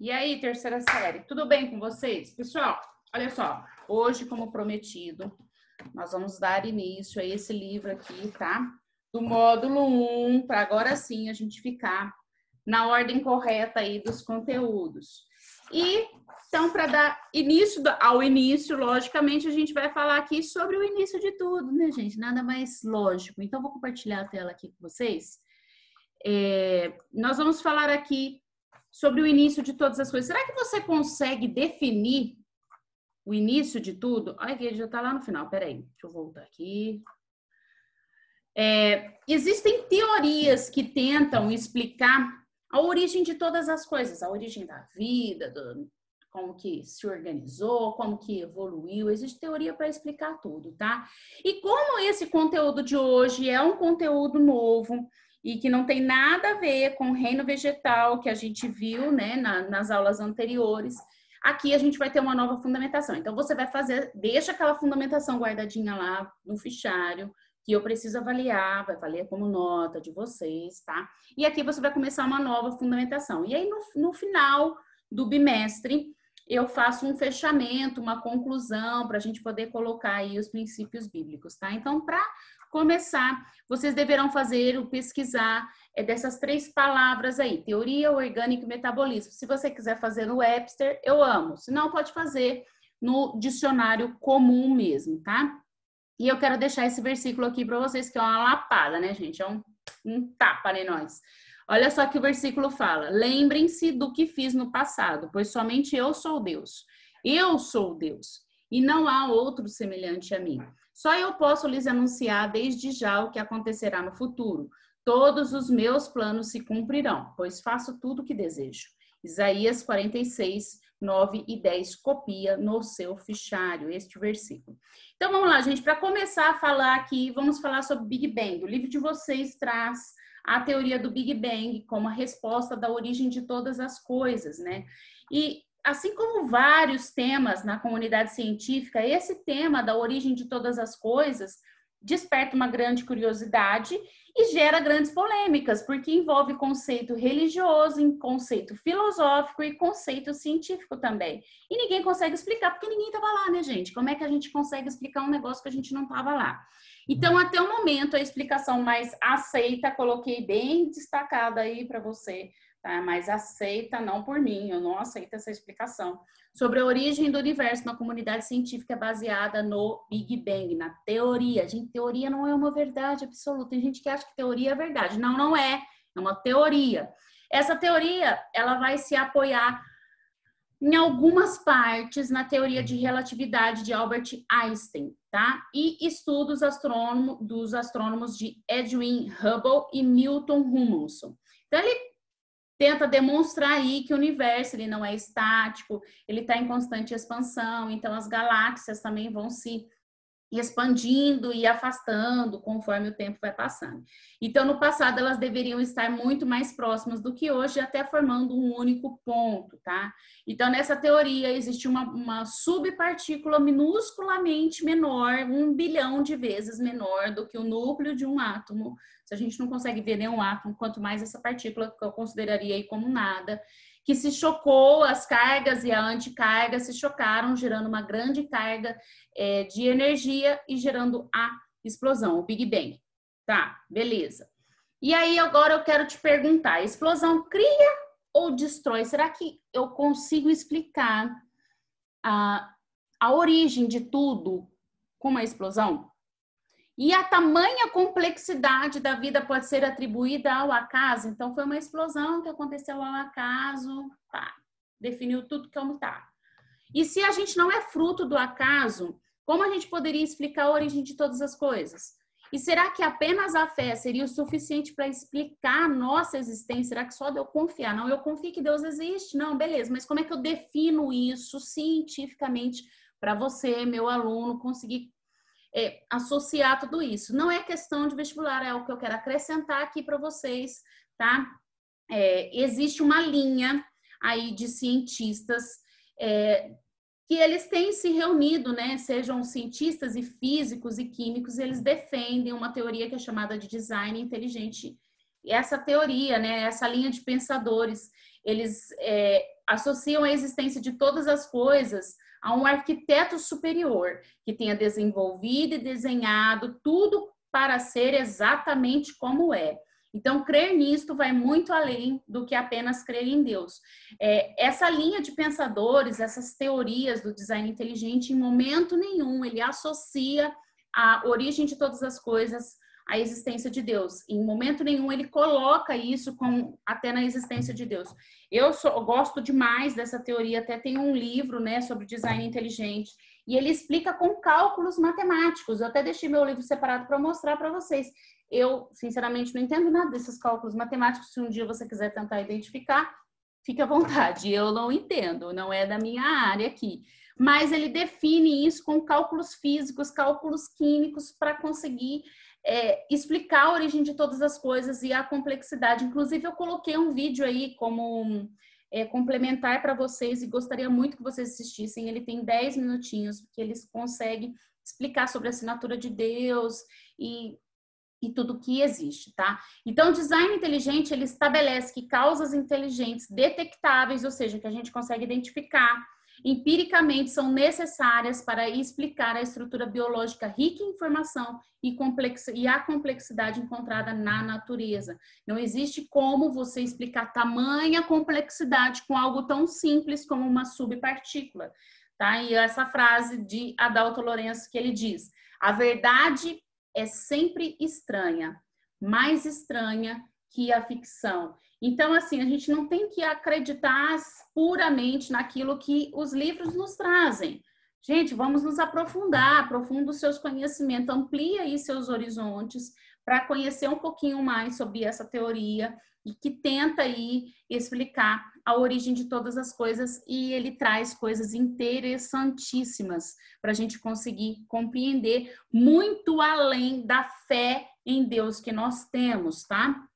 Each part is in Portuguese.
E aí, terceira série, tudo bem com vocês? Pessoal, olha só, hoje, como prometido, nós vamos dar início a esse livro aqui, tá? Do módulo 1, para agora sim a gente ficar na ordem correta aí dos conteúdos. E, então, para dar início ao início, logicamente, a gente vai falar aqui sobre o início de tudo, né, gente? Nada mais lógico. Então, vou compartilhar a tela aqui com vocês. Nós vamos falar aqui sobre o início de todas as coisas. Será que você consegue definir o início de tudo? Olha que ele já está lá no final, peraí, deixa eu voltar aqui. Existem teorias que tentam explicar a origem de todas as coisas, a origem da vida, como que se organizou, como que evoluiu, existe teoria para explicar tudo, tá? E como esse conteúdo de hoje é um conteúdo novo, e que não tem nada a ver com o reino vegetal que a gente viu, né, nas aulas anteriores, aqui a gente vai ter uma nova fundamentação. Então, você vai fazer, deixa aquela fundamentação guardadinha lá no fichário, que eu preciso avaliar, vai valer como nota de vocês, tá? E aqui você vai começar uma nova fundamentação. E aí, no final do bimestre, eu faço um fechamento, uma conclusão, para a gente poder colocar aí os princípios bíblicos, tá? Então, para começar, vocês deverão pesquisar dessas 3 palavras aí, teoria, orgânica e metabolismo. Se você quiser fazer no Webster, eu amo. Se não, pode fazer no dicionário comum mesmo, tá? E eu quero deixar esse versículo aqui para vocês, que é uma lapada, né, gente? É um tapa em nós. Olha só que o versículo fala: lembrem-se do que fiz no passado, pois somente eu sou Deus. Eu sou Deus, e não há outro semelhante a mim. Só eu posso lhes anunciar desde já o que acontecerá no futuro. Todos os meus planos se cumprirão, pois faço tudo o que desejo. Isaías 46, 9 e 10, copia no seu fichário este versículo. Então, vamos lá, gente, para começar a falar aqui, vamos falar sobre Big Bang. O livro de vocês traz a teoria do Big Bang como a resposta da origem de todas as coisas, né? E assim como vários temas na comunidade científica, esse tema da origem de todas as coisas desperta uma grande curiosidade e gera grandes polêmicas, porque envolve conceito religioso, conceito filosófico e conceito científico também. E ninguém consegue explicar, porque ninguém estava lá, né, gente? Como é que a gente consegue explicar um negócio que a gente não estava lá? Então, até o momento, a explicação mais aceita, coloquei bem destacada aí para você, tá? Mas aceita, não por mim, eu não aceito essa explicação. Sobre a origem do universo na comunidade científica baseada no Big Bang, na teoria. Gente, teoria não é uma verdade absoluta. Tem gente que acha que teoria é verdade. Não, não é. É uma teoria. Essa teoria, ela vai se apoiar em algumas partes na teoria de relatividade de Albert Einstein, tá? E estudos dos astrônomos de Edwin Hubble e Milton Humansson. Então, ele tenta demonstrar aí que o universo ele não é estático, ele está em constante expansão, então as galáxias também vão se expandindo e afastando conforme o tempo vai passando. Então, no passado, elas deveriam estar muito mais próximas do que hoje, até formando um único ponto, tá? Então, nessa teoria, existe uma subpartícula minusculamente menor, 1 bilhão de vezes menor do que o núcleo de um átomo. Se a gente não consegue ver nenhum átomo, quanto mais essa partícula, que eu consideraria aí como nada, que se chocou, as cargas e a anticarga se chocaram, gerando uma grande carga de energia e gerando a explosão, o Big Bang. Tá, beleza. E aí agora eu quero te perguntar, a explosão cria ou destrói? Será que eu consigo explicar a origem de tudo com uma explosão? E a tamanha complexidade da vida pode ser atribuída ao acaso? Então, foi uma explosão que aconteceu ao acaso, tá, definiu tudo como tá. E se a gente não é fruto do acaso, como a gente poderia explicar a origem de todas as coisas? E será que apenas a fé seria o suficiente para explicar a nossa existência? Será que só de eu confiar? Não, eu confio que Deus existe. Não, beleza, mas como é que eu defino isso cientificamente para você, meu aluno, conseguir associar tudo isso? Não é questão de vestibular, é o que eu quero acrescentar aqui para vocês, tá? Existe uma linha aí de cientistas que eles têm se reunido, né? Sejam cientistas e físicos e químicos, eles defendem uma teoria que é chamada de design inteligente. E essa teoria, né? Essa linha de pensadores, eles associam a existência de todas as coisas a um arquiteto superior que tenha desenvolvido e desenhado tudo para ser exatamente como é. Então, crer nisto vai muito além do que apenas crer em Deus. Essa linha de pensadores, essas teorias do design inteligente, em momento nenhum ele associa a origem de todas as coisas à existência de Deus. Em momento nenhum ele coloca isso até na existência de Deus. Eu gosto demais dessa teoria, até tem um livro, né, sobre design inteligente, e ele explica com cálculos matemáticos. Eu até deixei meu livro separado para mostrar para vocês. Eu, sinceramente, não entendo nada desses cálculos matemáticos. Se um dia você quiser tentar identificar, fique à vontade. Eu não entendo, não é da minha área aqui. Mas ele define isso com cálculos físicos, cálculos químicos, para conseguir explicar a origem de todas as coisas e a complexidade. Inclusive, eu coloquei um vídeo aí como complementar para vocês e gostaria muito que vocês assistissem. Ele tem 10 minutinhos, porque eles conseguem explicar sobre a assinatura de Deus e tudo que existe, tá? Então, o design inteligente, ele estabelece que causas inteligentes detectáveis, ou seja, que a gente consegue identificar empiricamente, são necessárias para explicar a estrutura biológica rica em informação e a complexidade encontrada na natureza. Não existe como você explicar tamanha complexidade com algo tão simples como uma subpartícula, tá? E essa frase de Adalto Lourenço que ele diz: a verdade é sempre estranha, mais estranha que a ficção. Então, assim, a gente não tem que acreditar puramente naquilo que os livros nos trazem. Gente, vamos nos aprofundar, aprofunda os seus conhecimentos, amplia aí seus horizontes para conhecer um pouquinho mais sobre essa teoria e que tenta aí explicar a origem de todas as coisas, e ele traz coisas interessantíssimas para a gente conseguir compreender muito além da fé em Deus que nós temos, tá?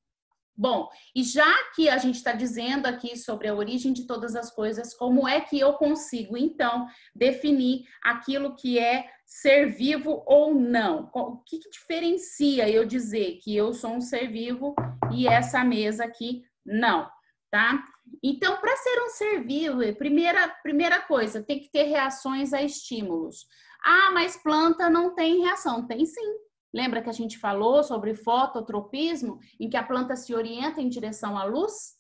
Bom, e já que a gente está dizendo aqui sobre a origem de todas as coisas, como é que eu consigo, então, definir aquilo que é ser vivo ou não? O que diferencia eu dizer que eu sou um ser vivo e essa mesa aqui não, tá? Então, para ser um ser vivo, primeira coisa, tem que ter reações a estímulos. Ah, mas planta não tem reação. Tem sim. Lembra que a gente falou sobre fototropismo, em que a planta se orienta em direção à luz?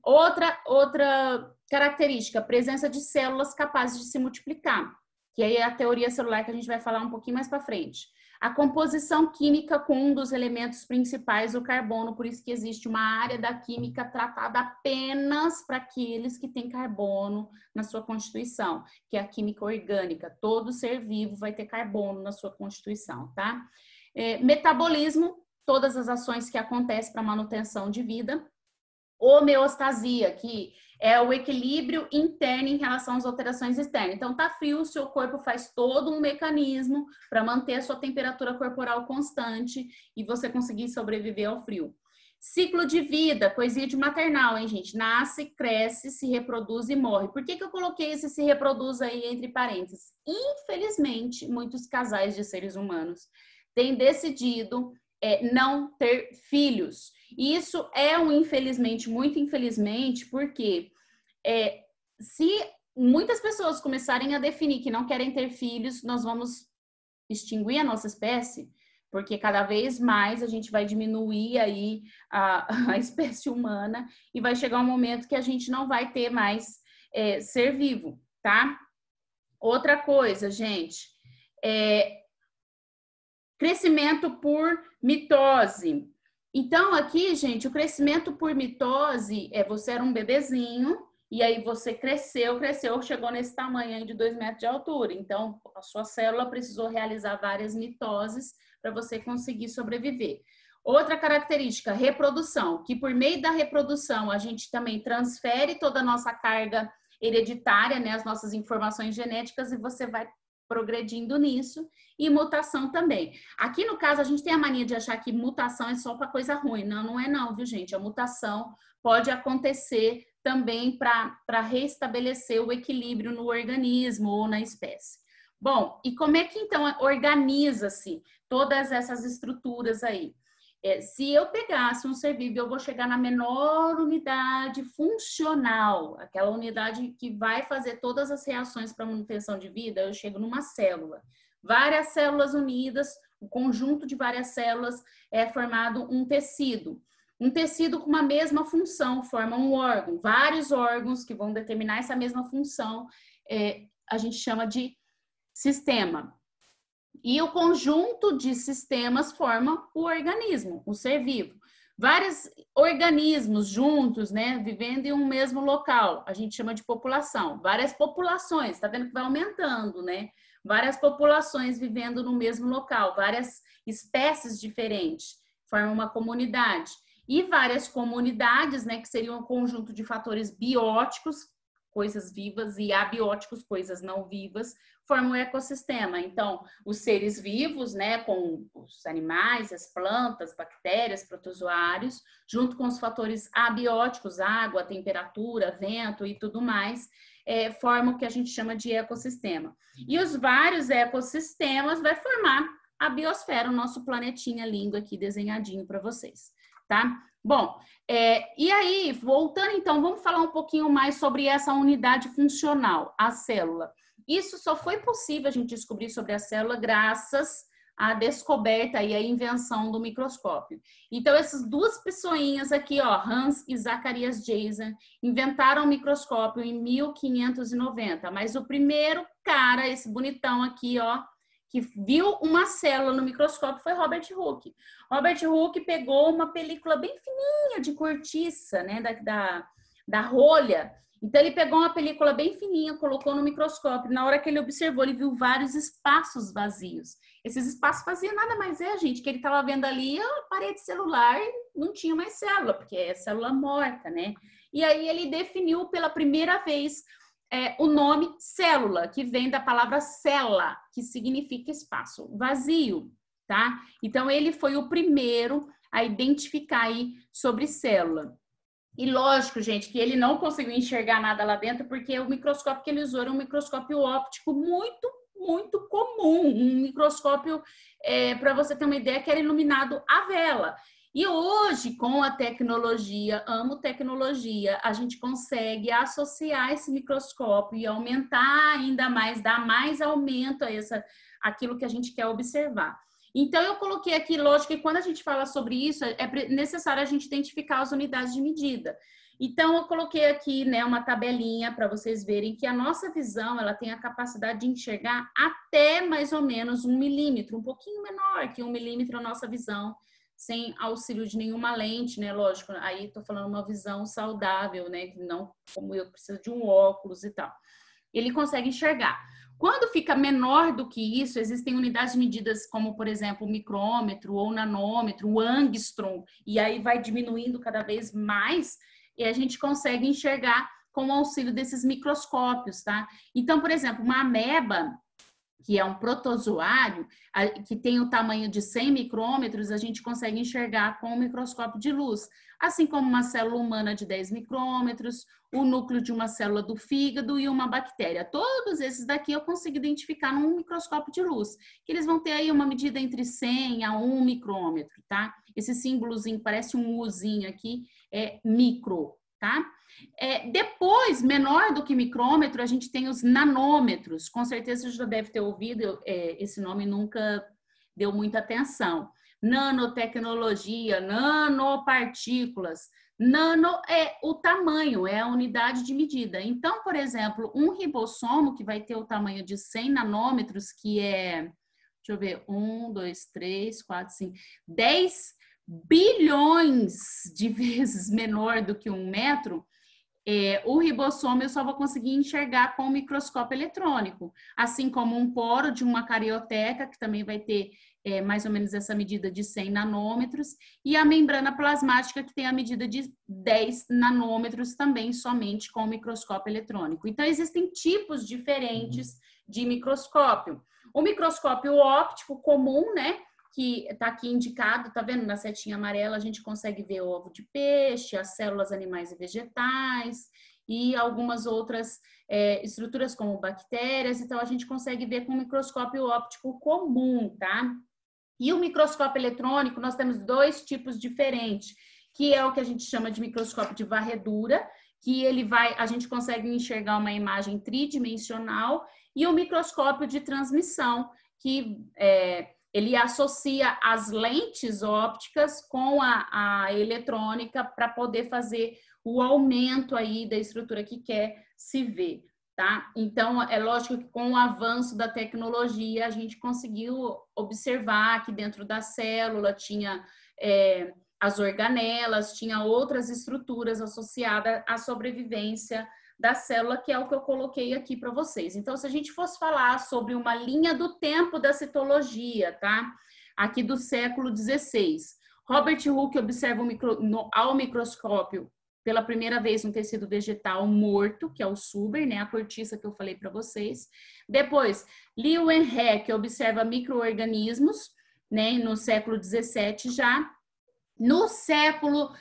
Outra característica, presença de células capazes de se multiplicar, que aí é a teoria celular que a gente vai falar um pouquinho mais para frente. A composição química com um dos elementos principais, o carbono, por isso que existe uma área da química tratada apenas para aqueles que têm carbono na sua constituição, que é a química orgânica. Todo ser vivo vai ter carbono na sua constituição, tá? Metabolismo, todas as ações que acontecem para manutenção de vida. Homeostasia, que é o equilíbrio interno em relação às alterações externas. Então, tá frio, o seu corpo faz todo um mecanismo para manter a sua temperatura corporal constante e você conseguir sobreviver ao frio. Ciclo de vida, coisinha de maternal, hein, gente? Nasce, cresce, se reproduz e morre. Por que eu coloquei esse se reproduz aí entre parênteses? Infelizmente, muitos casais de seres humanos têm decidido não ter filhos. E isso é um infelizmente, muito infelizmente, porque se muitas pessoas começarem a definir que não querem ter filhos, nós vamos extinguir a nossa espécie, porque cada vez mais a gente vai diminuir aí a espécie humana e vai chegar um momento que a gente não vai ter mais ser vivo, tá? Outra coisa, gente, crescimento por mitose. Então, aqui, gente, o crescimento por mitose você era um bebezinho e aí você cresceu, chegou nesse tamanho aí de 2 metros de altura. Então, a sua célula precisou realizar várias mitoses para você conseguir sobreviver. Outra característica, reprodução, que por meio da reprodução a gente também transfere toda a nossa carga hereditária, né, as nossas informações genéticas, e você vai progredindo nisso, e mutação também. Aqui no caso a gente tem a mania de achar que mutação é só para coisa ruim. Não, não é não, viu, gente? A mutação pode acontecer também para restabelecer o equilíbrio no organismo ou na espécie. Bom, e como é que então organiza-se todas essas estruturas aí? Se eu pegasse um ser vivo, eu vou chegar na menor unidade funcional, aquela unidade que vai fazer todas as reações para manutenção de vida, eu chego numa célula. Várias células unidas, o conjunto de várias células é formado um tecido. Um tecido com uma mesma função forma um órgão. Vários órgãos que vão determinar essa mesma função, a gente chama de sistema. E o conjunto de sistemas forma o organismo, o ser vivo. Vários organismos juntos, né, vivendo em um mesmo local, a gente chama de população. Várias populações, tá vendo que vai aumentando, né? Várias populações vivendo no mesmo local, várias espécies diferentes, formam uma comunidade. E várias comunidades, né, que seriam um conjunto de fatores bióticos, coisas vivas, e abióticos, coisas não vivas, formam um ecossistema. Então, os seres vivos, né, com os animais, as plantas, bactérias, protozoários, junto com os fatores abióticos, água, temperatura, vento e tudo mais, formam o que a gente chama de ecossistema. E os vários ecossistemas vai formar a biosfera, o nosso planetinha lindo aqui desenhadinho para vocês, tá? Bom, e aí, voltando então, vamos falar um pouquinho mais sobre essa unidade funcional, a célula. Isso só foi possível a gente descobrir sobre a célula graças à descoberta e à invenção do microscópio. Então, essas duas pessoinhas aqui, ó, Hans e Zacharias Janssen, inventaram o microscópio em 1590, mas o primeiro cara, esse bonitão aqui, ó, que viu uma célula no microscópio foi Robert Hooke. Robert Hooke pegou uma película bem fininha de cortiça, né, da rolha. Então, ele pegou uma película bem fininha, colocou no microscópio. Na hora que ele observou, ele viu vários espaços vazios. Esses espaços vazios nada mais gente, que ele estava vendo ali a parede celular e não tinha mais célula, porque é célula morta, né? E aí ele definiu pela primeira vez o nome célula, que vem da palavra cella, que significa espaço vazio, tá? Então, ele foi o primeiro a identificar aí sobre célula. E lógico, gente, que ele não conseguiu enxergar nada lá dentro, porque o microscópio que ele usou era um microscópio óptico muito comum, um microscópio, para você ter uma ideia, que era iluminado à vela. E hoje, com a tecnologia, amo tecnologia, a gente consegue associar esse microscópio e aumentar ainda mais, dar mais aumento a aquilo que a gente quer observar. Então, eu coloquei aqui, lógico que quando a gente fala sobre isso, é necessário a gente identificar as unidades de medida. Então, eu coloquei aqui, né, uma tabelinha para vocês verem que a nossa visão, ela tem a capacidade de enxergar até mais ou menos 1 milímetro, um pouquinho menor que 1 milímetro a nossa visão, sem auxílio de nenhuma lente, né, lógico, aí estou falando uma visão saudável, né, não como eu preciso de um óculos e tal. Ele consegue enxergar. Quando fica menor do que isso, existem unidades de medidas como, por exemplo, o micrômetro ou nanômetro, o angstrom, e aí vai diminuindo cada vez mais, e a gente consegue enxergar com o auxílio desses microscópios, tá? Então, por exemplo, uma ameba, que é um protozoário, que tem o tamanho de 100 micrômetros, a gente consegue enxergar com um microscópio de luz. Assim como uma célula humana de 10 micrômetros, o núcleo de uma célula do fígado e uma bactéria. Todos esses daqui eu consigo identificar num microscópio de luz, que eles vão ter aí uma medida entre 100 a 1 micrômetro, tá? Esse símbolozinho, parece um Uzinho aqui, é micro, tá? Depois, menor do que micrômetro, a gente tem os nanômetros. Com certeza você já deve ter ouvido, esse nome nunca deu muita atenção. Nanotecnologia, nanopartículas. Nano é o tamanho, é a unidade de medida. Então, por exemplo, um ribossomo que vai ter o tamanho de 100 nanômetros, que é, deixa eu ver, 1, 2, 3, 4, 5, 10 bilhões de vezes menor do que 1 metro, o ribossomo eu só vou conseguir enxergar com o microscópio eletrônico, assim como um poro de uma carioteca, que também vai ter mais ou menos essa medida de 100 nanômetros, e a membrana plasmática, que tem a medida de 10 nanômetros, também somente com o microscópio eletrônico. Então, existem tipos diferentes de microscópio. O microscópio óptico comum, né, que está aqui indicado, tá vendo? Na setinha amarela a gente consegue ver o ovo de peixe, as células animais e vegetais e algumas outras estruturas como bactérias, então a gente consegue ver com o microscópio óptico comum, tá? E o microscópio eletrônico, nós temos dois tipos diferentes, que é o que a gente chama de microscópio de varredura, que a gente consegue enxergar uma imagem tridimensional, e o microscópio de transmissão, que ele associa as lentes ópticas com a eletrônica para poder fazer o aumento aí da estrutura que quer se ver, tá? Então, é lógico que com o avanço da tecnologia, a gente conseguiu observar que dentro da célula tinha as organelas, tinha outras estruturas associadas à sobrevivência da célula, que é o que eu coloquei aqui para vocês. Então, se a gente fosse falar sobre uma linha do tempo da citologia, tá? Aqui do século XVI, Robert Hooke observa ao microscópio pela primeira vez um tecido vegetal morto, que é o suber, né? A cortiça que eu falei para vocês. Depois, Leeuwenhoek observa micro-organismos, né? No século XVII já. No século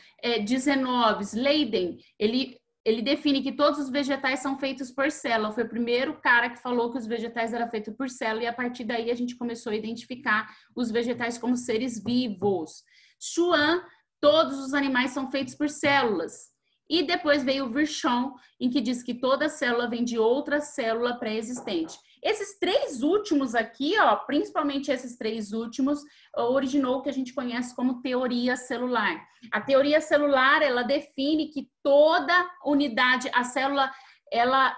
XIX, Leiden, ele define que todos os vegetais são feitos por célula. Foi o primeiro cara que falou que os vegetais eram feitos por célula, e a partir daí a gente começou a identificar os vegetais como seres vivos. Schwann, todos os animais são feitos por células. E depois veio o Virchow, em que diz que toda célula vem de outra célula pré-existente. Esses três últimos aqui, ó, principalmente esses três últimos, originou o que a gente conhece como teoria celular. A teoria celular, ela define que toda unidade, a célula, ela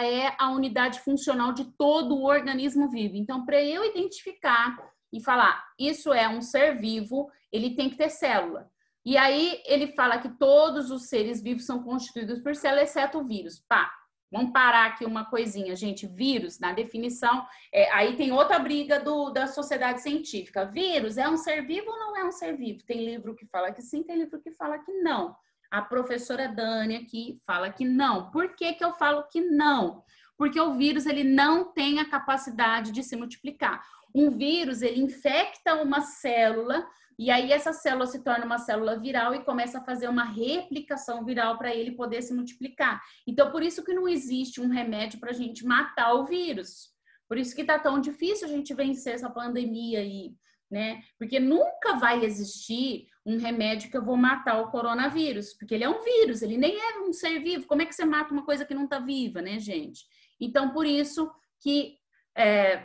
é a unidade funcional de todo o organismo vivo. Então, para eu identificar e falar, isso é um ser vivo, ele tem que ter célula. E aí ele fala que todos os seres vivos são constituídos por célula, exceto o vírus. Pá, vamos parar aqui uma coisinha, gente. Vírus, na definição, aí tem outra briga da sociedade científica. Vírus é um ser vivo ou não é um ser vivo? Tem livro que fala que sim, tem livro que fala que não. A professora Dani aqui fala que não. Por que que eu falo que não? Porque o vírus, ele não tem a capacidade de se multiplicar. Um vírus, ele infecta uma célula, e aí essa célula se torna uma célula viral e começa a fazer uma replicação viral para ele poder se multiplicar. Então, por isso que não existe um remédio para a gente matar o vírus. Por isso que está tão difícil a gente vencer essa pandemia aí, né? Porque nunca vai existir um remédio que eu vou matar o coronavírus, porque ele é um vírus, ele nem é um ser vivo. Como é que você mata uma coisa que não está viva, né, gente? Então, por isso que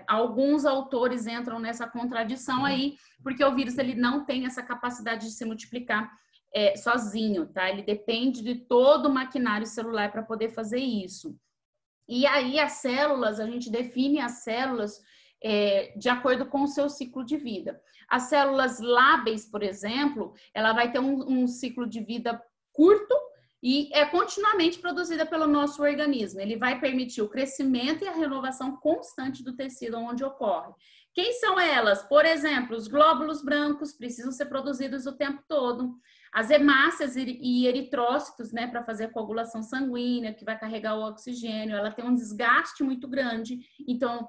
alguns autores entram nessa contradição aí, porque o vírus ele não tem essa capacidade de se multiplicar sozinho, tá? Ele depende de todo o maquinário celular para poder fazer isso. E aí as células, a gente define as células de acordo com o seu ciclo de vida. As células lábeis, por exemplo, ela vai ter um ciclo de vida curto, e é continuamente produzida pelo nosso organismo. Ele vai permitir o crescimento e a renovação constante do tecido onde ocorre. Quem são elas? Por exemplo, os glóbulos brancos precisam ser produzidos o tempo todo. As hemácias e eritrócitos, né, para fazer a coagulação sanguínea, que vai carregar o oxigênio, ela tem um desgaste muito grande, então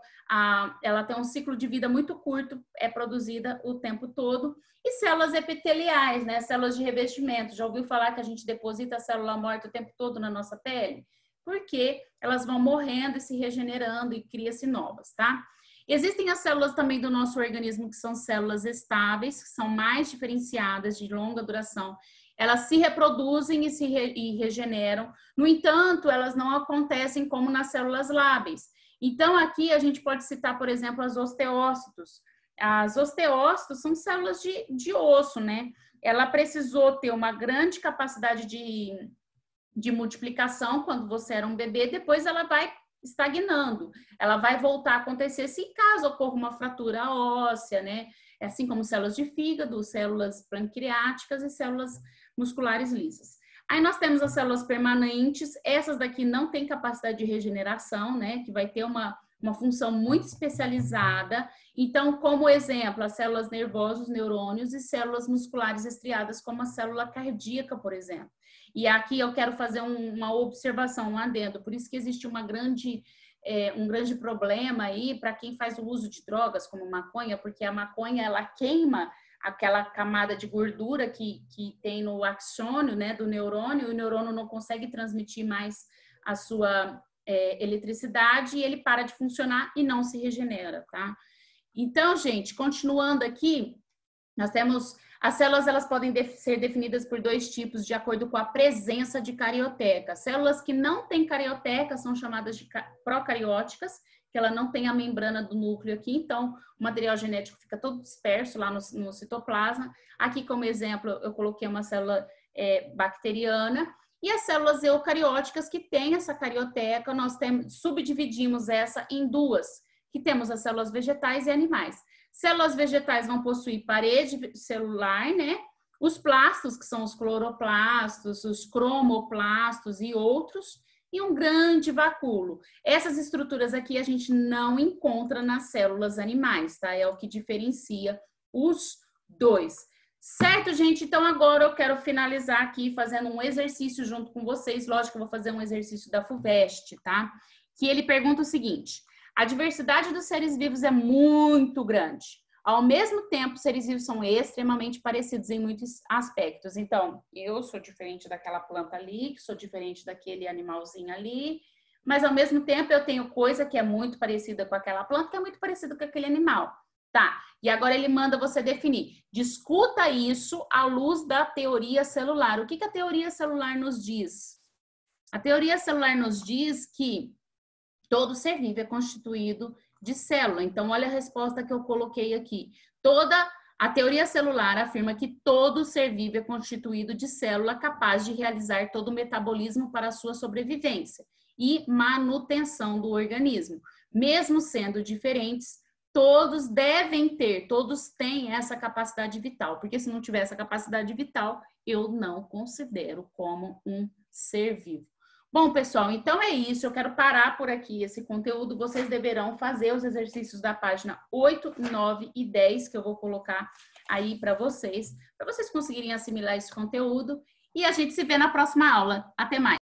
ela tem um ciclo de vida muito curto, é produzida o tempo todo. E células epiteliais, né, células de revestimento. Já ouviu falar que a gente deposita a célula morta o tempo todo na nossa pele? Porque elas vão morrendo e se regenerando e cria-se novas, tá? Existem as células também do nosso organismo que são células estáveis, que são mais diferenciadas, de longa duração. Elas se reproduzem e regeneram. No entanto, elas não acontecem como nas células lábeis. Então, aqui a gente pode citar, por exemplo, as osteócitos. As osteócitos são células de osso, né? Ela precisou ter uma grande capacidade de multiplicação quando você era um bebê, depois ela vai estagnando. Ela vai voltar a acontecer se caso ocorra uma fratura óssea, né? Assim como células de fígado, células pancreáticas e células musculares lisas. Aí nós temos as células permanentes, essas daqui não têm capacidade de regeneração, né? Que vai ter uma função muito especializada. Então, como exemplo, as células nervosas, neurônios e células musculares estriadas, como a célula cardíaca, por exemplo. E aqui eu quero fazer uma observação, um adendo. Por isso que existe um grande problema aí para quem faz o uso de drogas, como maconha, porque a maconha, ela queima aquela camada de gordura que tem no axônio, né, do neurônio, e o neurônio não consegue transmitir mais a sua eletricidade e ele para de funcionar e não se regenera, tá? Então, gente, continuando aqui, nós temos as células, elas podem ser definidas por dois tipos de acordo com a presença de carioteca. Células que não têm carioteca são chamadas de procarióticas, que ela não tem a membrana do núcleo aqui, então o material genético fica todo disperso lá no citoplasma. Aqui, como exemplo, eu coloquei uma célula bacteriana. E as células eucarióticas que têm essa carioteca, nós subdividimos essa em duas, que temos as células vegetais e animais. Células vegetais vão possuir parede celular, né? Os plastos, que são os cloroplastos, os cromoplastos e outros, e um grande vacúolo. Essas estruturas aqui a gente não encontra nas células animais, tá? É o que diferencia os dois. Certo, gente? Então agora eu quero finalizar aqui fazendo um exercício junto com vocês. Lógico que eu vou fazer um exercício da FUVEST, tá? Que ele pergunta o seguinte: a diversidade dos seres vivos é muito grande. Ao mesmo tempo, os seres vivos são extremamente parecidos em muitos aspectos. Então, eu sou diferente daquela planta ali, sou diferente daquele animalzinho ali, mas ao mesmo tempo eu tenho coisa que é muito parecida com aquela planta, que é muito parecida com aquele animal. Tá, e agora ele manda você definir. Discuta isso à luz da teoria celular. O que a teoria celular nos diz? A teoria celular nos diz que todo ser vivo é constituído de célula. Então, olha a resposta que eu coloquei aqui. A teoria celular afirma que todo ser vivo é constituído de célula capaz de realizar todo o metabolismo para a sua sobrevivência e manutenção do organismo. Mesmo sendo diferentes, todos têm essa capacidade vital, porque se não tiver essa capacidade vital, eu não considero como um ser vivo. Bom, pessoal, então é isso. Eu quero parar por aqui esse conteúdo. Vocês deverão fazer os exercícios da página 8, 9 e 10, que eu vou colocar aí para vocês conseguirem assimilar esse conteúdo. E a gente se vê na próxima aula. Até mais!